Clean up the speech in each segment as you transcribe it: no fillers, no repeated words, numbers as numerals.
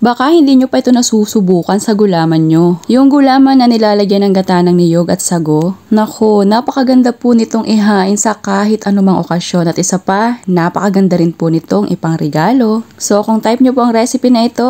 Baka hindi nyo pa ito nasusubukan sa gulaman nyo. Yung gulaman na nilalagyan ng gata ng niyog at sago, nako, napakaganda po nitong ihain sa kahit anumang okasyon at isa pa, napakaganda rin po nitong ipangregalo. So kung type nyo po ang recipe na ito,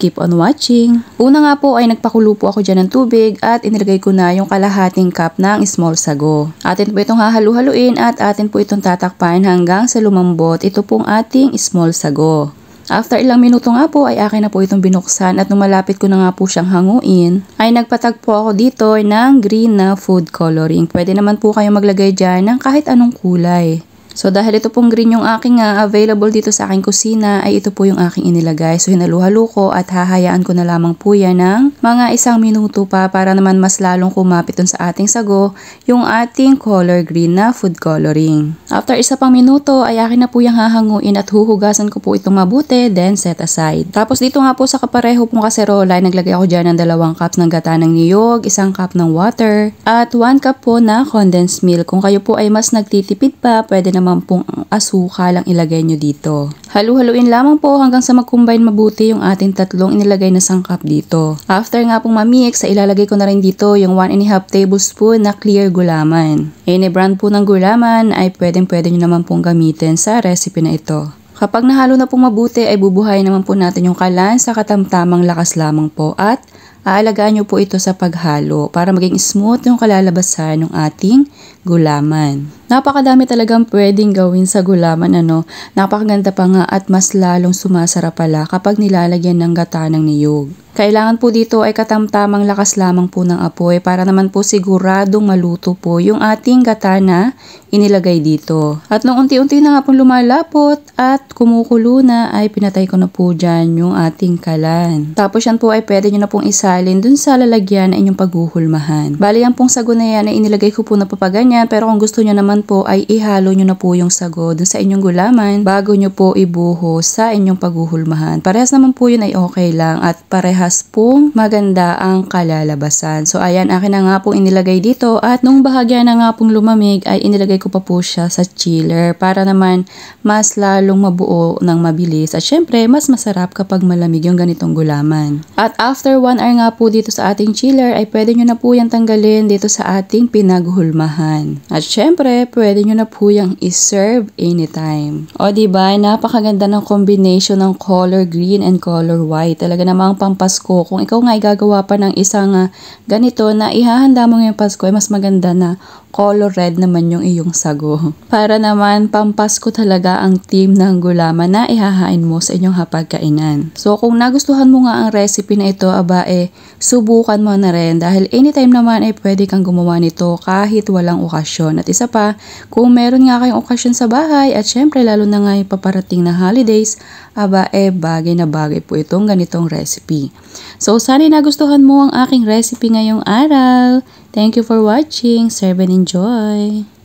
keep on watching. Una nga po ay nagpakulo po ako dyan ng tubig at inilagay ko na yung kalahating cup ng small sago. Atin po itong hahalu-haluin at atin po itong tatakpan hanggang sa lumambot ito pong ating small sago. After ilang minuto nga po ay akin na po itong binuksan at nung malapit ko na nga po siyang hanguin ay nagpatagpo ako dito ng green na food coloring. Pwede naman po kayo maglagay dyan ng kahit anong kulay. So dahil ito pong green yung aking available dito sa aking kusina ay ito po yung aking inilagay. So hinalu-halo ko at hahayaan ko na lamang po yan ng mga 1 minuto pa para naman mas lalong kumapit dun sa ating sago yung ating color green na food coloring. After 1 pang minuto ay akin na po yung hahanguin at huhugasan ko po itong mabuti then set aside. Tapos dito nga po sa kapareho pong kaserola ay naglagay ako dyan ng 2 cups ng gata ng niyog, 1 cup ng water at 1 cup po na condensed milk. Kung kayo po ay mas nagtitipid pa, pwede naman pong asukal ang ilagay nyo dito. Halu-haluin lamang po hanggang sa mag-combine mabuti yung ating tatlong inilagay na sangkap dito. After nga pong mamix, ilalagay ko na rin dito yung 1½ tablespoon na clear gulaman. Any brand po ng gulaman ay pwede nyo naman pong gamitin sa recipe na ito. Kapag nahalo na pong mabuti ay bubuhayin naman po natin yung kalan sa katamtamang lakas lamang po at aalagaan nyo po ito sa paghalo para maging smooth yung kalalabasan ng ating gulaman. Napakadami talagang pwedeng gawin sa gulaman napakaganda pa nga at mas lalong sumasarap pala kapag nilalagyan ng gata ng niyog. Kailangan po dito ay katamtamang lakas lamang po ng apoy para naman po siguradong maluto po yung ating gata na inilagay dito. At nung unti-unti na nga pong lumalapot at kumukulo na ay pinatay ko na po dyan yung ating kalan. Tapos yan po ay pwede nyo na pong isalin dun sa lalagyan na inyong paghuhulmahan. Bali yan pong sago na yan ay inilagay ko po na papaganyan pero kung gusto nyo naman po ay ihalo nyo na po yung sago dun sa inyong gulaman bago nyo po ibuhos sa inyong paghuhulmahan. Parehas naman po yun ay okay lang at parehas pong maganda ang kalalabasan. So ayan, akin na nga pong inilagay dito at nung bahagya na nga pong lumamig ay inilagay ko pa po siya sa chiller para naman mas lalong mabuo ng mabilis at syempre mas masarap kapag malamig yung ganitong gulaman. At after 1 hour nga po dito sa ating chiller ay pwede nyo na po yung tanggalin dito sa ating pinaghulmahan. At syempre pwede nyo na po yung iserve anytime. O diba, napakaganda ng combination ng color green and color white. Talaga namang pampasko. Kung ikaw nga gagawa pa ng isang ganito na ihahanda mo ngayong Pasko ay mas maganda na color red naman yung iyong sago. Para naman pampasko talaga ang team ng gulaman na ihahain mo sa inyong hapagkainan. So kung nagustuhan mo nga ang recipe na ito, subukan mo na rin dahil anytime naman ay pwede kang gumawa nito kahit walang okasyon. At isa pa, kung meron nga kayong okasyon sa bahay at syempre lalo na nga yung paparating na holidays, bagay na bagay po itong ganitong recipe. So sana nagustuhan mo ang aking recipe ngayong araw. Thank you for watching. Serve and enjoy!